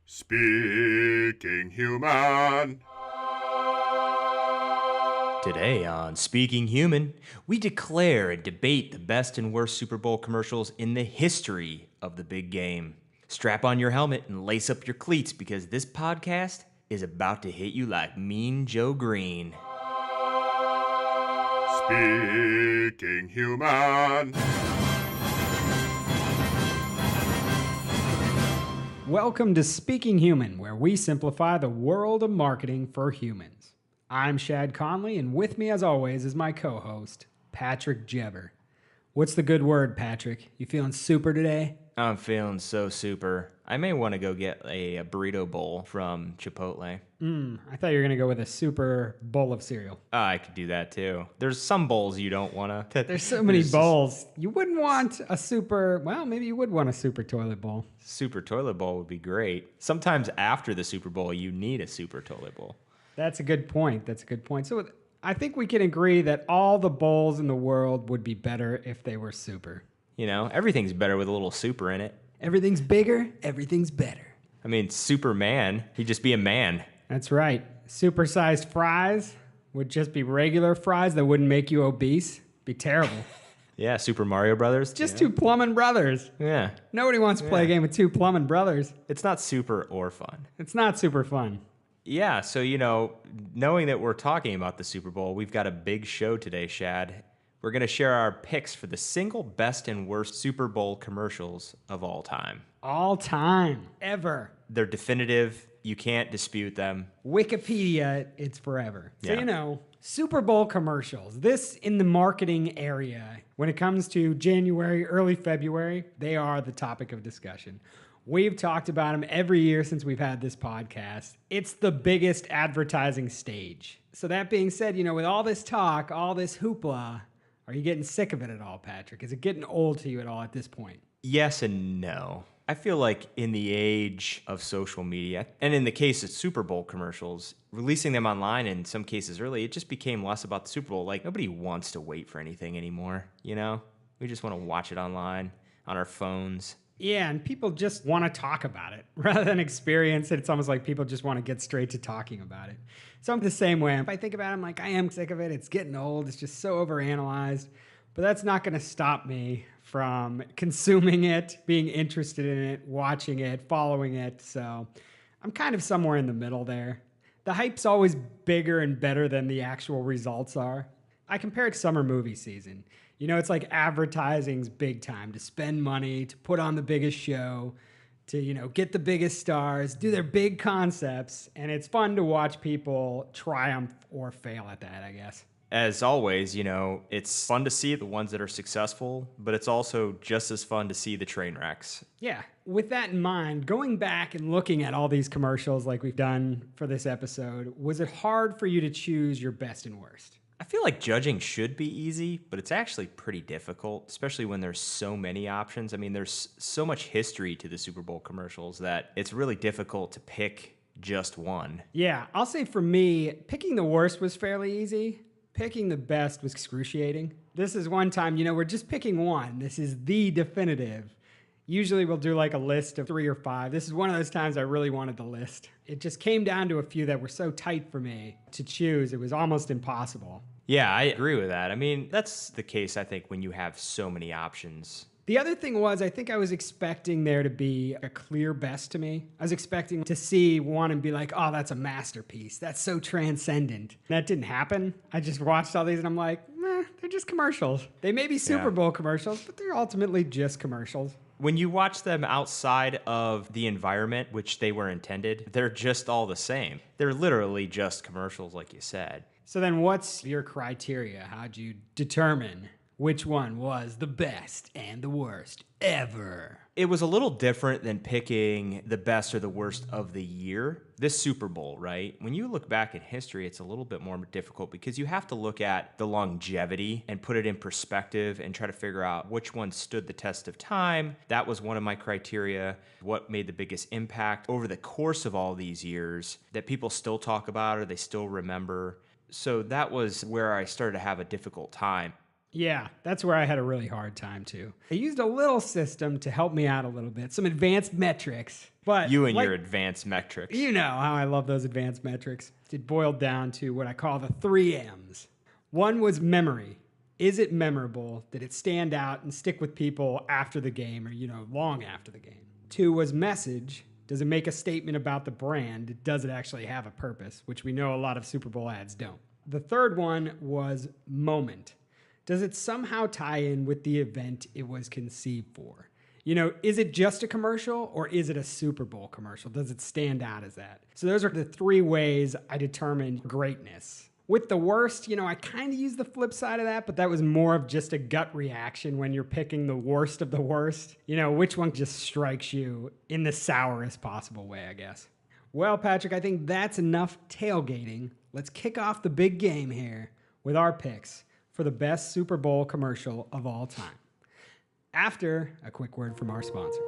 Speaking Human. Today on Speaking Human, we declare and debate the best and worst Super Bowl commercials in the history of the big game. Strap on your helmet and lace up your cleats because this podcast is about to hit you like Mean Joe Green. Speaking Human. Welcome to Speaking Human, where we simplify the world of marketing for humans. I'm Shad Conley, and with me, as always, is my co-host, Patrick Jever. What's the good word, Patrick? You feeling super today? I'm feeling so super. I may want to go get a burrito bowl from Chipotle. I thought you were going to go with a super bowl of cereal. I could do that too. There's some bowls you don't want to. There's so many bowls. You wouldn't want a super, well, maybe you would want a super toilet bowl. Super toilet bowl would be great. Sometimes after the Super Bowl, you need a super toilet bowl. That's a good point. So I think we can agree that all the bowls in the world would be better if they were super. You know, everything's better with a little super in it. Everything's bigger, everything's better. I mean, Superman, he'd just be a man. That's right. Supersized fries would just be regular fries that wouldn't make you obese. Be terrible. Yeah, Super Mario Brothers. Just two plumbing brothers. Yeah. Nobody wants to play a game with two plumbing brothers. It's not super or fun. It's not super fun. Yeah, so, you know, knowing that we're talking about the Super Bowl, we've got a big show today, Shad. We're going to share our picks for the single best and worst Super Bowl commercials of all time. All time. Ever. They're definitive. You can't dispute them. Wikipedia, it's forever. So, Yeah. you know, Super Bowl commercials. This in the marketing area, when it comes to January, early February, they are the topic of discussion. We've talked about them every year since we've had this podcast. It's the biggest advertising stage. So that being said, you know, with all this talk, all this hoopla, are you getting sick of it at all, Patrick? Is it getting old to you at all at this point? Yes and no. I feel like in the age of social media, and in the case of Super Bowl commercials, releasing them online in some cases early, it just became less about the Super Bowl. Like, nobody wants to wait for anything anymore, you know? We just want to watch it online, on our phones. Yeah, and people just want to talk about it rather than experience it. It's almost like people just want to get straight to talking about it. So I'm the same way. If I think about it, I'm like, I am sick of it. It's getting old. It's just so overanalyzed. But that's not going to stop me from consuming it, being interested in it, watching it, following it. So I'm kind of somewhere in the middle there. The hype's always bigger and better than the actual results are. I compare it to summer movie season. You know, it's like advertising's big time to spend money, to put on the biggest show, to, you know, get the biggest stars, do their big concepts. And it's fun to watch people triumph or fail at that, I guess. As always, you know, it's fun to see the ones that are successful, but it's also just as fun to see the train wrecks. Yeah. With that in mind, going back and looking at all these commercials like we've done for this episode, was it hard for you to choose your best and worst? I feel like judging should be easy, but it's actually pretty difficult, especially when there's so many options. I mean, there's so much history to the Super Bowl commercials that it's really difficult to pick just one. Yeah, I'll say for me, picking the worst was fairly easy. Picking the best was excruciating. This is one time, you know, we're just picking one. This is the definitive. Usually we'll do like a list of 3 or 5. This is one of those times I really wanted the list. It just came down to a few that were so tight for me to choose. It was almost impossible. Yeah, I agree with that. I mean, that's the case, I think, when you have so many options. The other thing was, I think I was expecting there to be a clear best to me. I was expecting to see one and be like, oh, that's a masterpiece. That's so transcendent. That didn't happen. I just watched all these and I'm like, they're just commercials. They may be Super Bowl commercials, but they're ultimately just commercials. When you watch them outside of the environment which they were intended, they're just all the same. They're literally just commercials, like you said. So then what's your criteria? How'd you determine which one was the best and the worst ever? It was a little different than picking the best or the worst of the year. This Super Bowl, right? When you look back in history, it's a little bit more difficult because you have to look at the longevity and put it in perspective and try to figure out which one stood the test of time. That was one of my criteria. What made the biggest impact over the course of all these years that people still talk about or they still remember. So that was where I started to have a difficult time. Yeah, that's where I had a really hard time too. I used a little system to help me out a little bit, some advanced metrics. But You and like, your advanced metrics. you know how I love those advanced metrics. It boiled down to what I call the 3 M's. One was memory. Is it memorable? Did it stand out and stick with people after the game or, long after the game? 2 was message. Does it make a statement about the brand? Does it actually have a purpose? Which we know a lot of Super Bowl ads don't. The third one was moment. Does it somehow tie in with the event it was conceived for? Is it just a commercial or is it a Super Bowl commercial? Does it stand out as that? So those are the 3 ways I determined greatness. With the worst, I kind of use the flip side of that, but that was more of just a gut reaction when you're picking the worst of the worst. Which one just strikes you in the sourest possible way, I guess. Well, Patrick, I think that's enough tailgating. Let's kick off the big game here with our picks for the best Super Bowl commercial of all time. After a quick word from our sponsor.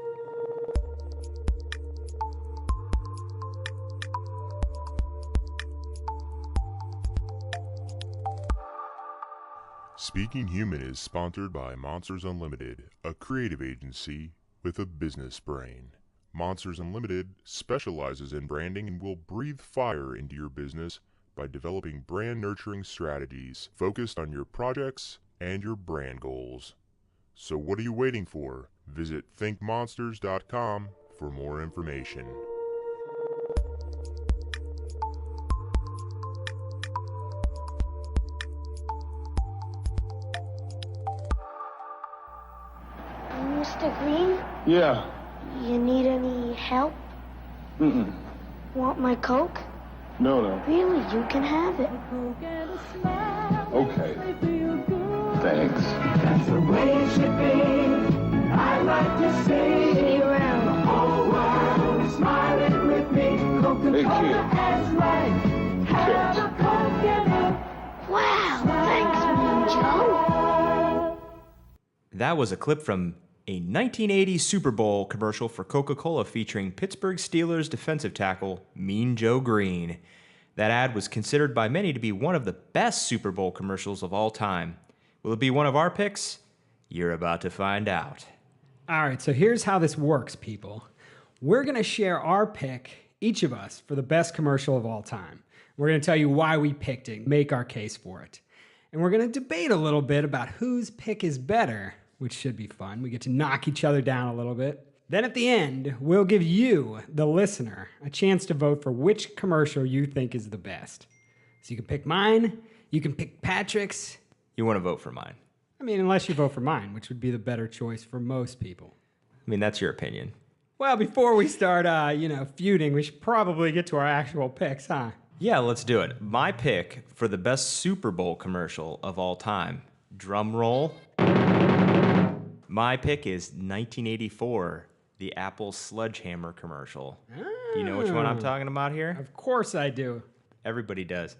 Speaking Human is sponsored by Monsters Unlimited, a creative agency with a business brain. Monsters Unlimited specializes in branding and will breathe fire into your business by developing brand nurturing strategies focused on your projects and your brand goals. So what are you waiting for? Visit thinkmonsters.com for more information. Mr. Green, Yeah. you need any help? Mm-mm. Want my Coke? No, no. Really, you can have it. Okay. Thanks. That's the way it should be. I like to say See you around. the whole world is smiling with me. Coca-Cola has life. Have a Coke and a Wow, thanks, Mean Joe. That was a clip from a 1980 Super Bowl commercial for Coca-Cola featuring Pittsburgh Steelers defensive tackle Mean Joe Green. That ad was considered by many to be one of the best Super Bowl commercials of all time. Will it be one of our picks? You're about to find out. All right, so here's how this works, people. We're going to share our pick, each of us, for the best commercial of all time. We're going to tell you why we picked it, make our case for it. And we're going to debate a little bit about whose pick is better, which should be fun. We get to knock each other down a little bit. Then at the end, we'll give you, the listener, a chance to vote for which commercial you think is the best. So you can pick mine, you can pick Patrick's. You want to vote for mine. I mean, unless you vote for mine, which would be the better choice for most people. I mean, that's your opinion. Well, before we start, feuding, we should probably get to our actual picks, huh? Yeah, let's do it. My pick for the best Super Bowl commercial of all time. Drum roll. My pick is 1984, the Apple Sledgehammer commercial. Do you know which one I'm talking about here? Of course I do. Everybody does.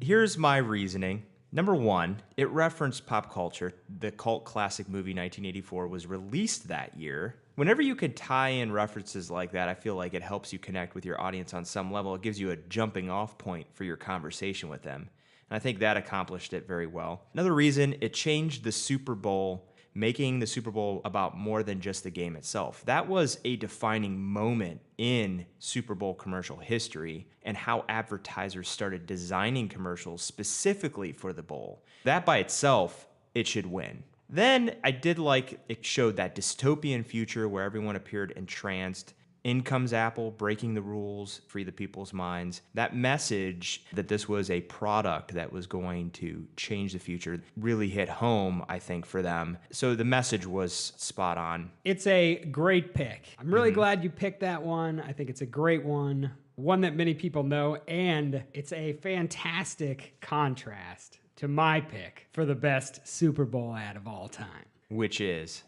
Here's my reasoning. Number one, it referenced pop culture. The cult classic movie 1984 was released that year. Whenever you can tie in references like that, I feel like it helps you connect with your audience on some level. It gives you a jumping off point for your conversation with them. And I think that accomplished it very well. Another reason, it changed the Super Bowl, making the Super Bowl about more than just the game itself. That was a defining moment in Super Bowl commercial history and how advertisers started designing commercials specifically for the bowl. That by itself, it should win. Then I did like it showed that dystopian future where everyone appeared entranced. In comes Apple, breaking the rules, free the people's minds. That message that this was a product that was going to change the future really hit home, I think, for them. So the message was spot on. It's a great pick. I'm really glad you picked that one. I think it's a great one that many people know, and it's a fantastic contrast to my pick for the best Super Bowl ad of all time. Which is?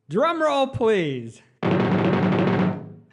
Drum roll, please.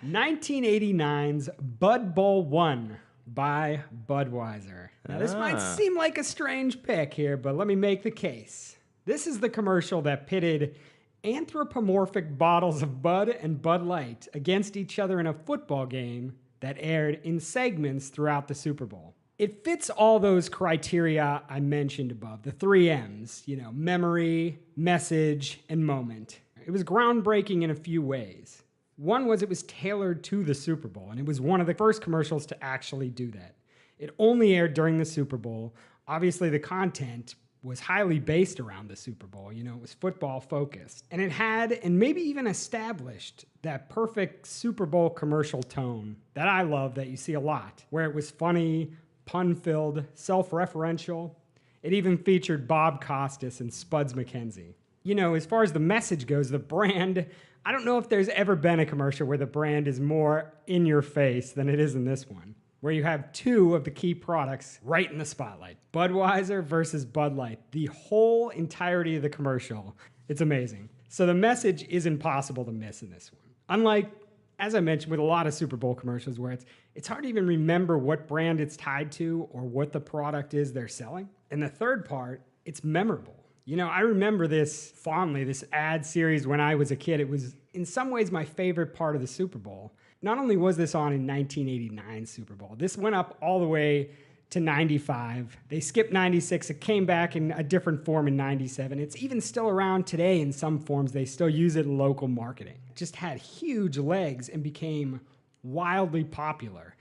1989's Bud Bowl 1 by Budweiser. Now, this might seem like a strange pick here, but let me make the case. This is the commercial that pitted anthropomorphic bottles of Bud and Bud Light against each other in a football game that aired in segments throughout the Super Bowl. It fits all those criteria I mentioned above, the 3 M's, memory, message, and moment. It was groundbreaking in a few ways. One was it was tailored to the Super Bowl, and it was one of the first commercials to actually do that. It only aired during the Super Bowl. Obviously, the content was highly based around the Super Bowl. It was football focused. And it had, and maybe even established, that perfect Super Bowl commercial tone that I love, that you see a lot, where it was funny, pun-filled, self-referential. It even featured Bob Costas and Spuds MacKenzie. As far as the message goes, the brand, I don't know if there's ever been a commercial where the brand is more in your face than it is in this one, where you have two of the key products right in the spotlight. Budweiser versus Bud Light. The whole entirety of the commercial. It's amazing. So the message is impossible to miss in this one. Unlike, as I mentioned, with a lot of Super Bowl commercials where it's hard to even remember what brand it's tied to or what the product is they're selling. And the third part, it's memorable. I remember this fondly, this ad series when I was a kid. It was in some ways my favorite part of the Super Bowl. Not only was this on in 1989 Super Bowl, this went up all the way to 95. They skipped 96. It came back in a different form in 97. It's even still around today in some forms. They still use it in local marketing. It just had huge legs and became wildly popular.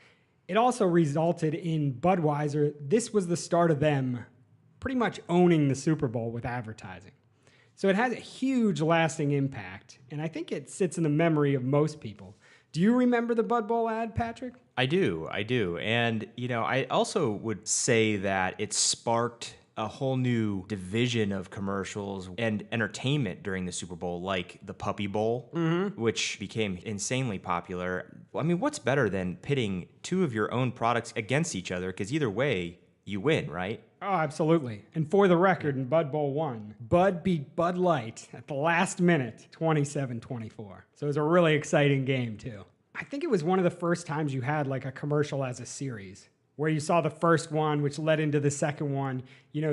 It also resulted in Budweiser. This was the start of them pretty much owning the Super Bowl with advertising. So it has a huge lasting impact, and I think it sits in the memory of most people. Do you remember the Bud Bowl ad, Patrick? I do. And, I also would say that it sparked a whole new division of commercials and entertainment during the Super Bowl, like the Puppy Bowl, which became insanely popular. I mean, what's better than pitting two of your own products against each other? Because either way, you win, right? Oh, absolutely. And for the record, in Bud Bowl 1, Bud beat Bud Light at the last minute, 27-24. So it was a really exciting game, too. I think it was one of the first times you had like a commercial as a series, where you saw the first one, which led into the second one.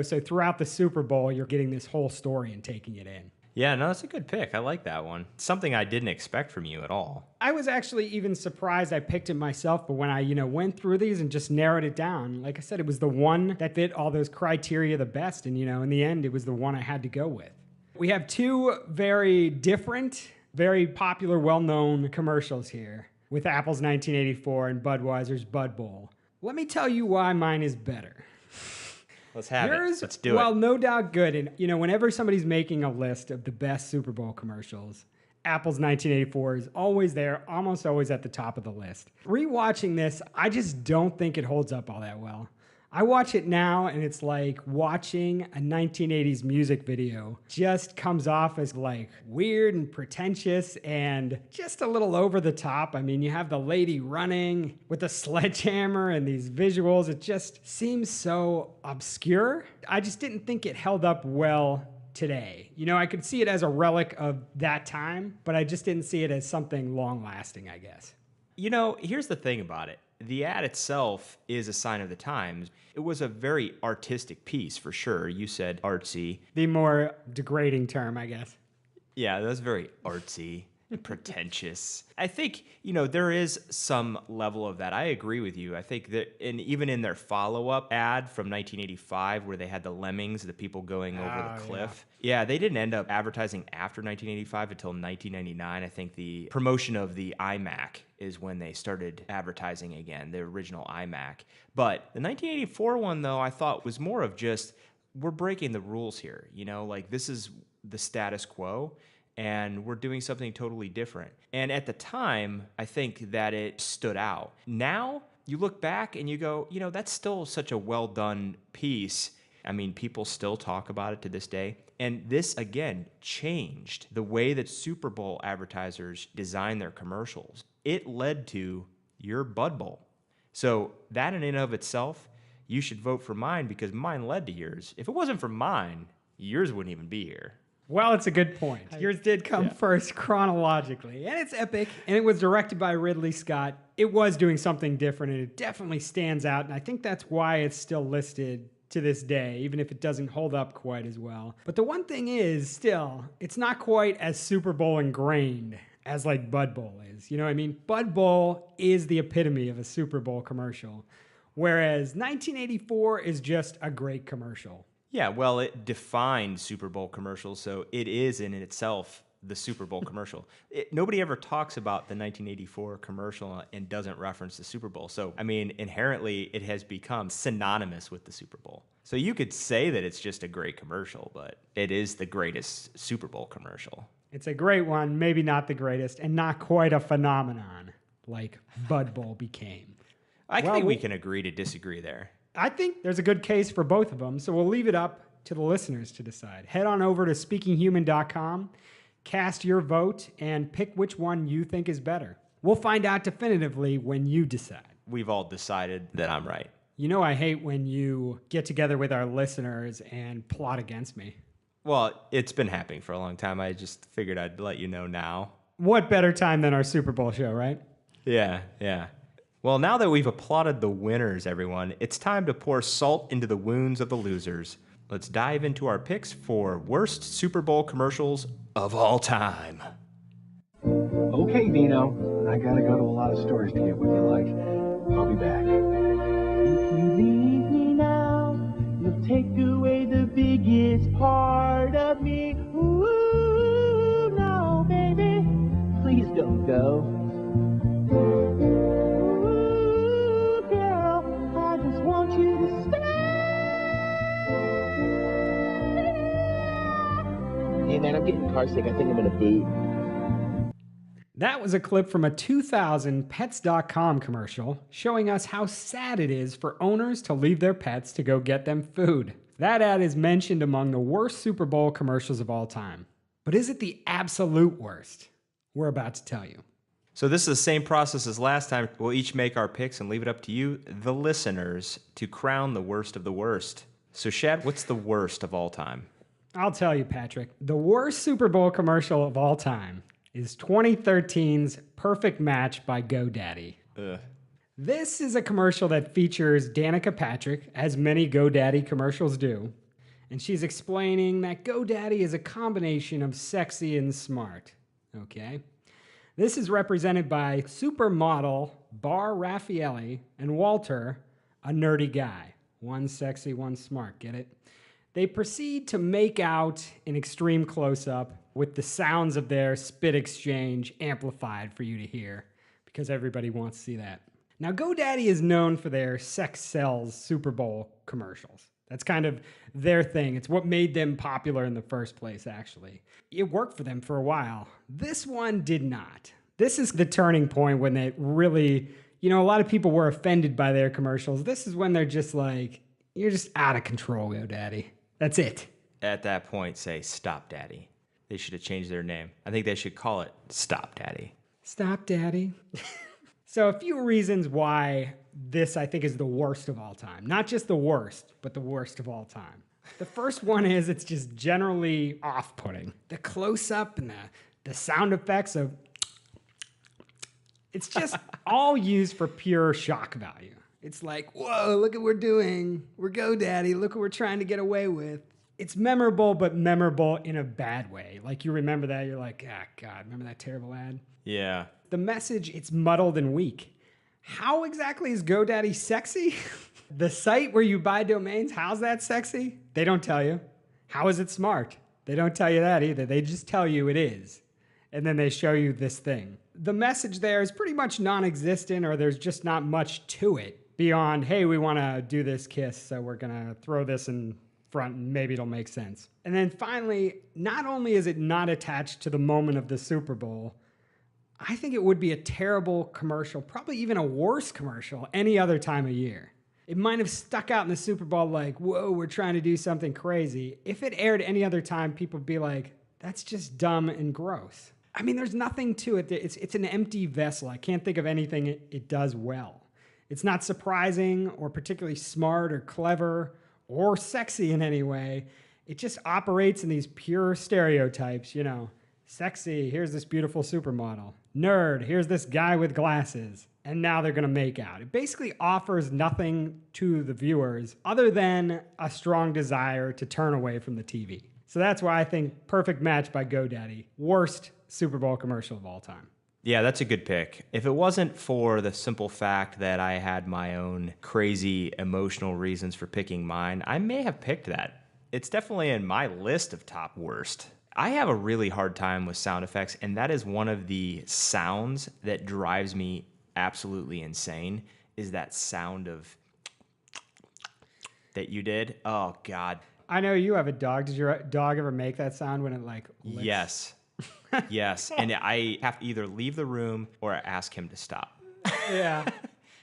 So throughout the Super Bowl, you're getting this whole story and taking it in. Yeah, no, that's a good pick. I like that one. Something I didn't expect from you at all. I was actually even surprised I picked it myself, but when I, went through these and just narrowed it down, like I said, it was the one that fit all those criteria the best, and, in the end, it was the one I had to go with. We have two very different, very popular, well-known commercials here with Apple's 1984 and Budweiser's Bud Bowl. Let me tell you why mine is better. Let's have Yours, it. Let's do it. Well, no doubt good. And, whenever somebody's making a list of the best Super Bowl commercials, Apple's 1984 is always there, almost always at the top of the list. Rewatching this, I just don't think it holds up all that well. I watch it now, and it's like watching a 1980s music video. Just comes off as like weird and pretentious and just a little over the top. I mean, you have the lady running with a sledgehammer and these visuals. It just seems so obscure. I just didn't think it held up well today. I could see it as a relic of that time, but I just didn't see it as something long-lasting, I guess. Here's the thing about it. The ad itself is a sign of the times. It was a very artistic piece, for sure. You said artsy. The more degrading term, I guess. Yeah, that's very artsy, pretentious. I think, there is some level of that. I agree with you. I think that, and even in their follow-up ad from 1985, where they had the lemmings, the people going over the cliff. Yeah, they didn't end up advertising after 1985 until 1999. I think the promotion of the iMac is when they started advertising again, the original iMac. But the 1984 one, though, I thought was more of just, we're breaking the rules here. Like this is the status quo, and we're doing something totally different. And at the time, I think that it stood out. Now, you look back and you go, that's still such a well-done piece. I mean, people still talk about it to this day. And this, again, changed the way that Super Bowl advertisers design their commercials. It led to your Bud Bowl. So that in and of itself, you should vote for mine because mine led to yours. If it wasn't for mine, yours wouldn't even be here. Well, it's a good point. Yours did come first chronologically, and it's epic, and it was directed by Ridley Scott. It was doing something different, and it definitely stands out, and I think that's why it's still listed to this day, even if it doesn't hold up quite as well. But the one thing is, still, it's not quite as Super Bowl ingrained as like Bud Bowl is. Bud Bowl is the epitome of a Super Bowl commercial, Whereas 1984 is just a great commercial. Yeah, well, it defined Super Bowl commercials, so it is in itself the Super Bowl commercial. Nobody ever talks about the 1984 commercial and doesn't reference the Super Bowl. So, I mean, inherently, it has become synonymous with the Super Bowl. So you could say that it's just a great commercial, but it is the greatest Super Bowl commercial. It's a great one, maybe not the greatest, and not quite a phenomenon like Bud Bowl became. I think we can agree to disagree there. I think there's a good case for both of them, so we'll leave it up to the listeners to decide. Head on over to speakinghuman.com, cast your vote, and pick which one you think is better. We'll find out definitively when you decide. We've all decided that I'm right. You know I hate when you get together with our listeners and plot against me. Well, it's been happening for a long time. I just figured I'd let you know now. What better time than our Super Bowl show, right? Yeah. Well, now that we've applauded the winners, everyone, it's time to pour salt into the wounds of the losers. Let's dive into our picks for worst Super Bowl commercials of all time. Okay, Dino. I gotta go to a lot of stores to get what you like. I'll be back. If you leave me now, you'll take away the biggest part of me. Ooh, no, baby, please don't go. Ooh, girl, I just want you to stay. Hey, man, I'm getting car sick. I think I'm gonna boot. That was a clip from a 2000 Pets.com commercial showing us how sad it is for owners to leave their pets to go get them food. That ad is mentioned among the worst Super Bowl commercials of all time. But is it the absolute worst? We're about to tell you. So this is the same process as last time. We'll each make our picks and leave it up to you, the listeners, to crown the worst of the worst. So Shad, what's the worst of all time? I'll tell you, Patrick. The worst Super Bowl commercial of all time is 2013's Perfect Match by GoDaddy. This is a commercial that features Danica Patrick, as many GoDaddy commercials do. And she's explaining that GoDaddy is a combination of sexy and smart. Okay? This is represented by supermodel Bar Raffaelli and Walter, a nerdy guy. One sexy, one smart. Get it? They proceed to make out in extreme close-up with the sounds of their spit exchange amplified for you to hear, because everybody wants to see that. Now, GoDaddy is known for their sex sells Super Bowl commercials. That's kind of their thing. It's what made them popular in the first place, actually. It worked for them for a while. This one did not. This is the turning point when they really, a lot of people were offended by their commercials. This is when they're just like, you're just out of control, GoDaddy. That's it. At that point, say, Stop Daddy. They should have changed their name. I think they should call it Stop Daddy. Stop Daddy. So a few reasons why this, I think, is the worst of all time. Not just the worst, but the worst of all time. The first one is it's just generally off-putting. The close-up and the sound effects of... It's just all used for pure shock value. It's like, whoa, look at what we're doing. We're GoDaddy. Look what we're trying to get away with. It's memorable, but memorable in a bad way. Like, you remember that, you're like, God, remember that terrible ad? Yeah. The message, it's muddled and weak. How exactly is GoDaddy sexy? The site where you buy domains, how's that sexy? They don't tell you. How is it smart? They don't tell you that either. They just tell you it is. And then they show you this thing. The message there is pretty much non-existent, or there's just not much to it beyond, hey, we want to do this kiss, so we're going to throw this in front and maybe it'll make sense. And then finally, not only is it not attached to the moment of the Super Bowl, I think it would be a terrible commercial, probably even a worse commercial any other time of year. It might have stuck out in the Super Bowl like, whoa, we're trying to do something crazy. If it aired any other time, people would be like, that's just dumb and gross. I mean, there's nothing to it. It's an empty vessel. I can't think of anything it does well. It's not surprising or particularly smart or clever or sexy in any way. It just operates in these pure stereotypes, Sexy, here's this beautiful supermodel. Nerd, here's this guy with glasses. And now they're going to make out. It basically offers nothing to the viewers other than a strong desire to turn away from the TV. So that's why I think Perfect Match by GoDaddy, worst Super Bowl commercial of all time. Yeah, that's a good pick. If it wasn't for the simple fact that I had my own crazy emotional reasons for picking mine, I may have picked that. It's definitely in my list of top worst. I have a really hard time with sound effects, and that is one of the sounds that drives me absolutely insane, is that sound of that you did. Oh, God. I know you have a dog. Does your dog ever make that sound when it like licks? Yes. Yes. And I have to either leave the room or ask him to stop. Yeah.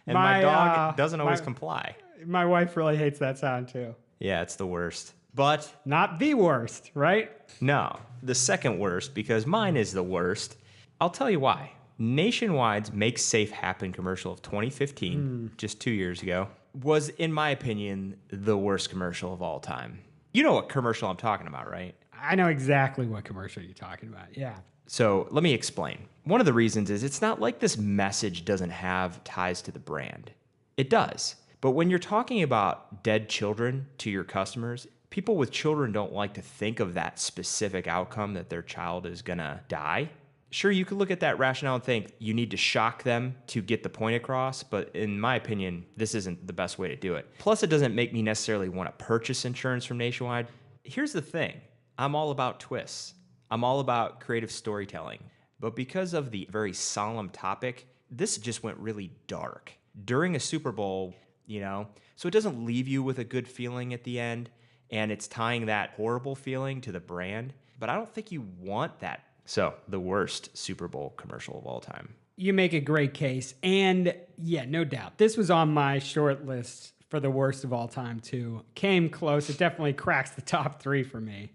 And my dog doesn't always comply. My wife really hates that sound too. Yeah, it's the worst. But Not the worst, right? no, the second worst, because mine is the worst. I'll tell you why. Nationwide's Make Safe Happen commercial of 2015, just 2 years ago, was, in my opinion, the worst commercial of all time. You know what commercial I'm talking about, right? I know exactly what commercial you're talking about. Yeah. So let me explain. One of the reasons is it's not like this message doesn't have ties to the brand. It does. But when you're talking about dead children to your customers, people with children don't like to think of that specific outcome that their child is going to die. Sure, you could look at that rationale and think you need to shock them to get the point across, but in my opinion, this isn't the best way to do it. Plus, it doesn't make me necessarily want to purchase insurance from Nationwide. Here's the thing. I'm all about twists. I'm all about creative storytelling. But because of the very solemn topic, this just went really dark during a Super Bowl, so it doesn't leave you with a good feeling at the end, and it's tying that horrible feeling to the brand. But I don't think you want that. So, the worst Super Bowl commercial of all time. You make a great case. And yeah, no doubt. This was on my short list for the worst of all time, too. Came close. It definitely cracks the top 3 for me.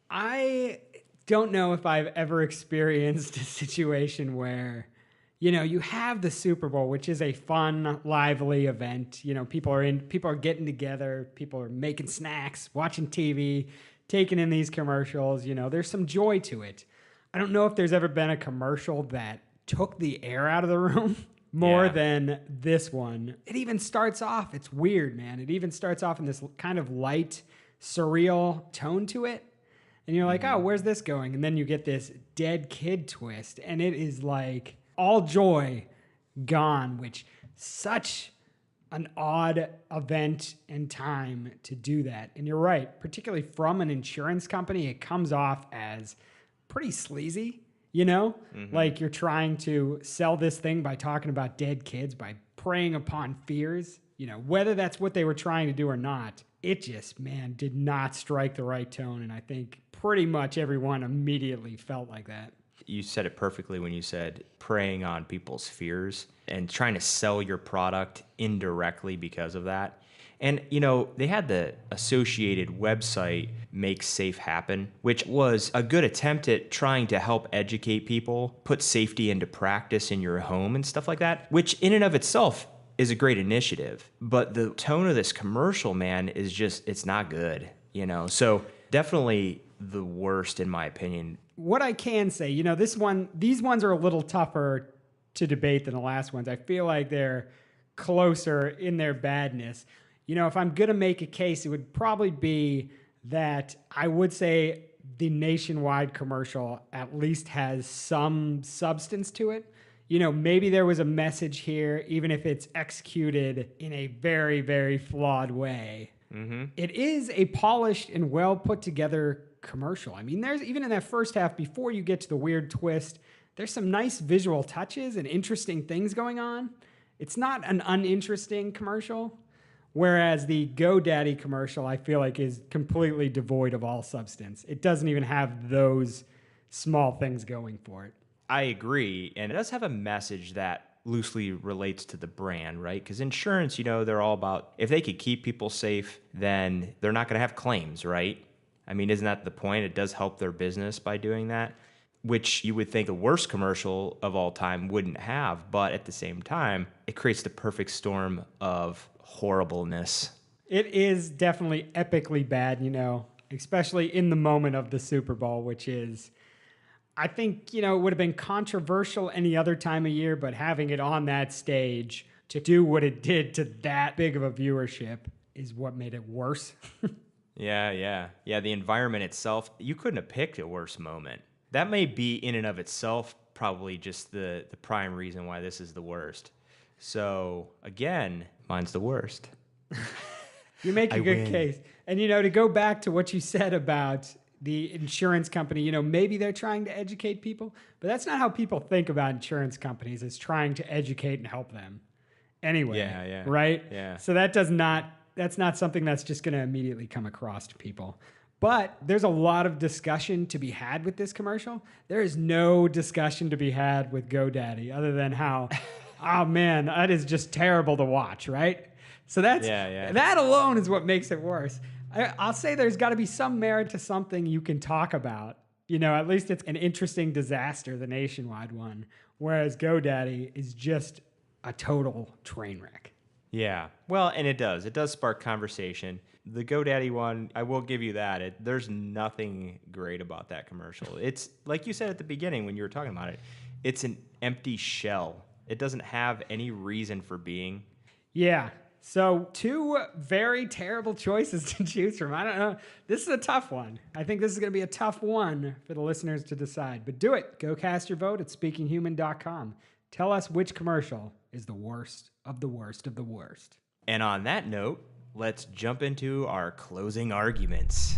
I don't know if I've ever experienced a situation where, you have the Super Bowl, which is a fun, lively event. People are getting together, people are making snacks, watching TV, taking in these commercials. There's some joy to it. I don't know if there's ever been a commercial that took the air out of the room more than this one. It even starts off, it's weird, man. It even starts off in this kind of light, surreal tone to it. And you're like, oh, where's this going? And then you get this dead kid twist. And it is like all joy gone, which such an odd event and time to do that. And you're right, particularly from an insurance company, it comes off as pretty sleazy, Like you're trying to sell this thing by talking about dead kids, by preying upon fears, whether that's what they were trying to do or not. It just, man, did not strike the right tone. And I think pretty much everyone immediately felt like that. You said it perfectly when you said preying on people's fears and trying to sell your product indirectly because of that. And, they had the associated website Make Safe Happen, which was a good attempt at trying to help educate people, put safety into practice in your home and stuff like that, which in and of itself is a great initiative. But the tone of this commercial, man, is just, it's not good, So definitely the worst in my opinion. What I can say, these ones are a little tougher to debate than the last ones. I feel like they're closer in their badness. If I'm going to make a case, it would probably be that I would say the Nationwide commercial at least has some substance to it. Maybe there was a message here, even if it's executed in a very, very flawed way. Mm-hmm. It is a polished and well put together commercial. I mean, there's even in that first half, before you get to the weird twist, there's some nice visual touches and interesting things going on. It's not an uninteresting commercial. Whereas the GoDaddy commercial, I feel like, is completely devoid of all substance. It doesn't even have those small things going for it. I agree. And it does have a message that loosely relates to the brand, right? Because insurance, they're all about, if they could keep people safe, then they're not going to have claims, right? I mean, isn't that the point? It does help their business by doing that, which you would think the worst commercial of all time wouldn't have. But at the same time, it creates the perfect storm of horribleness. It is definitely epically bad, especially in the moment of the Super Bowl, which is, I think, it would have been controversial any other time of year, but having it on that stage to do what it did to that big of a viewership is what made it worse. Yeah. The environment itself, you couldn't have picked a worse moment. That may be in and of itself probably just the prime reason why this is the worst. So again, mine's the worst. You make a I good win. case. And, to go back to what you said about the insurance company, maybe they're trying to educate people, but that's not how people think about insurance companies. It's trying to educate and help them anyway. Yeah. Right? Yeah. So that's not something that's just going to immediately come across to people. But there's a lot of discussion to be had with this commercial. There is no discussion to be had with GoDaddy other than how, oh man, that is just terrible to watch, right? So that alone is what makes it worse. I'll say there's got to be some merit to something you can talk about. At least it's an interesting disaster, the Nationwide one, whereas GoDaddy is just a total train wreck. Yeah. Well, and it does spark conversation. The GoDaddy one, I will give you that. There's nothing great about that commercial. It's like you said at the beginning when you were talking about it, it's an empty shell. It doesn't have any reason for being. Yeah. So 2 very terrible choices to choose from. I don't know. This is a tough one. I think this is going to be a tough one for the listeners to decide. But do it. Go cast your vote at speakinghuman.com. Tell us which commercial is the worst of the worst of the worst. And on that note, let's jump into our closing arguments.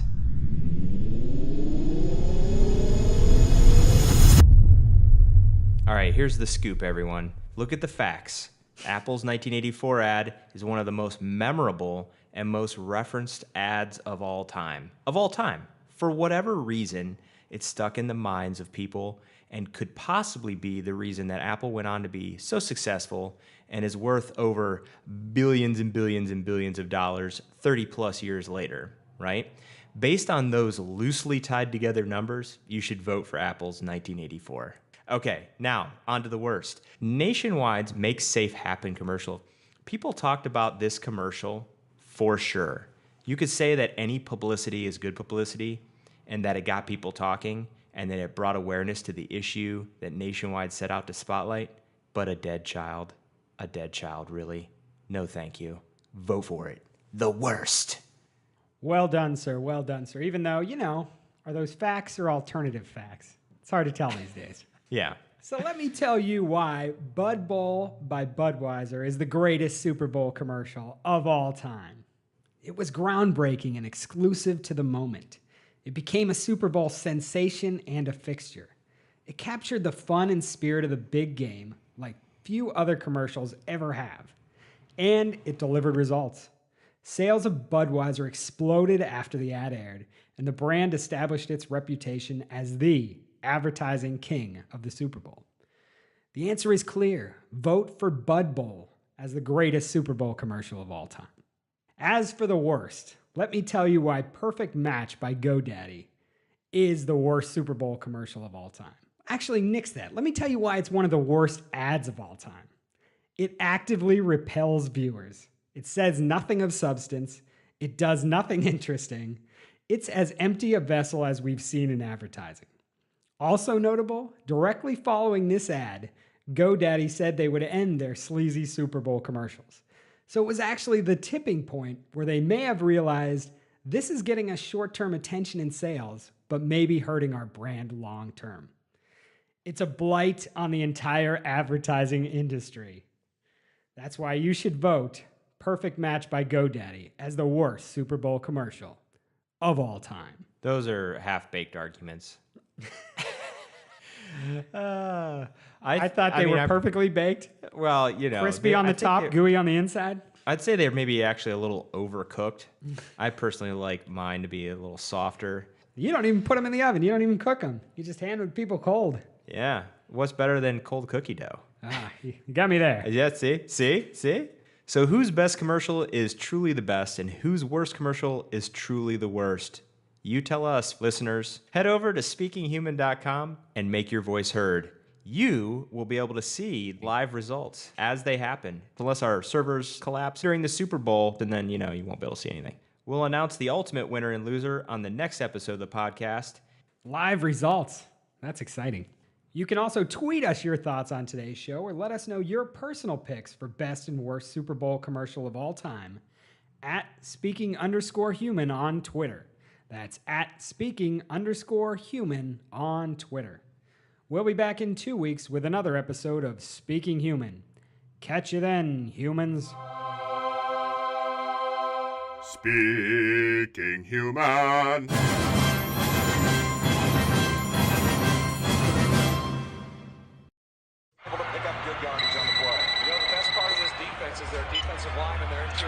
All right, here's the scoop, everyone. Look at the facts. Apple's 1984 ad is one of the most memorable and most referenced ads of all time. Of all time. For whatever reason, it's stuck in the minds of people and could possibly be the reason that Apple went on to be so successful and is worth over billions and billions and billions of dollars 30 plus years later, right? Based on those loosely tied together numbers, you should vote for Apple's 1984. Okay, now on to the worst. Nationwide's Make Safe Happen commercial. People talked about this commercial for sure. You could say that any publicity is good publicity and that it got people talking and that it brought awareness to the issue that Nationwide set out to spotlight. But a dead child, really? No thank you. Vote for it. The worst. Well done, sir. Well done, sir. Even though, are those facts or alternative facts? It's hard to tell these days. Yeah. So let me tell you why Bud Bowl by Budweiser is the greatest Super Bowl commercial of all time. It was groundbreaking and exclusive to the moment. It became a Super Bowl sensation and a fixture. It captured the fun and spirit of the big game like few other commercials ever have. And it delivered results. Sales of Budweiser exploded after the ad aired, and the brand established its reputation as the advertising king of the Super Bowl. The answer is clear. Vote for Bud Bowl as the greatest Super Bowl commercial of all time. As for the worst, let me tell you why Perfect Match by GoDaddy is the worst Super Bowl commercial of all time. Actually, nix that. Let me tell you why it's one of the worst ads of all time. It actively repels viewers. It says nothing of substance. It does nothing interesting. It's as empty a vessel as we've seen in advertising. Also notable, directly following this ad, GoDaddy said they would end their sleazy Super Bowl commercials. So it was actually the tipping point where they may have realized this is getting us short-term attention and sales, but maybe hurting our brand long-term. It's a blight on the entire advertising industry. That's why you should vote Perfect Match by GoDaddy as the worst Super Bowl commercial of all time. Those are half-baked arguments. I thought they were perfectly baked. Well, Crispy on the top, gooey on the inside. I'd say they're maybe actually a little overcooked. I personally like mine to be a little softer. You don't even put them in the oven. You don't even cook them. You just hand them to people cold. Yeah. What's better than cold cookie dough? You got me there. Yeah, see? So whose best commercial is truly the best and whose worst commercial is truly the worst? You tell us, listeners. Head over to speakinghuman.com and make your voice heard. You will be able to see live results as they happen, unless our servers collapse during the Super Bowl, and then, you won't be able to see anything. We'll announce the ultimate winner and loser on the next episode of the podcast. Live results. That's exciting. You can also tweet us your thoughts on today's show or let us know your personal picks for best and worst Super Bowl commercial of all time at speaking_human on Twitter. That's at speaking_human on Twitter. We'll be back in 2 weeks with another episode of Speaking Human. Catch you then, humans. Speaking Human.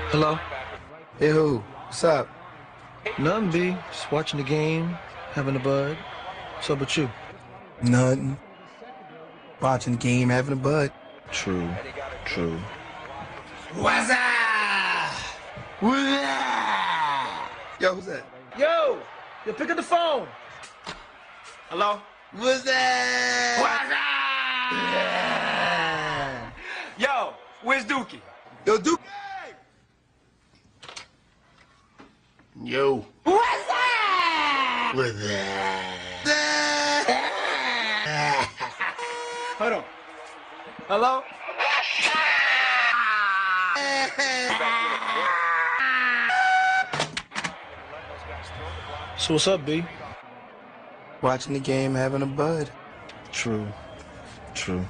Hello? Hey, who? What's up? Nothing, B. Just watching the game, having a bud. What's up with you? Nothing. Watching the game, having a bud. True. True. What's up? What's up? Yo, who's that? Yo! Yo, pick up the phone! Hello? What's that? What's up? Yo, where's Dookie? Yo, Duke. Yo. What's up? What's up? Hold on. Hello? So what's up, B? Watching the game, having a bud. True. True.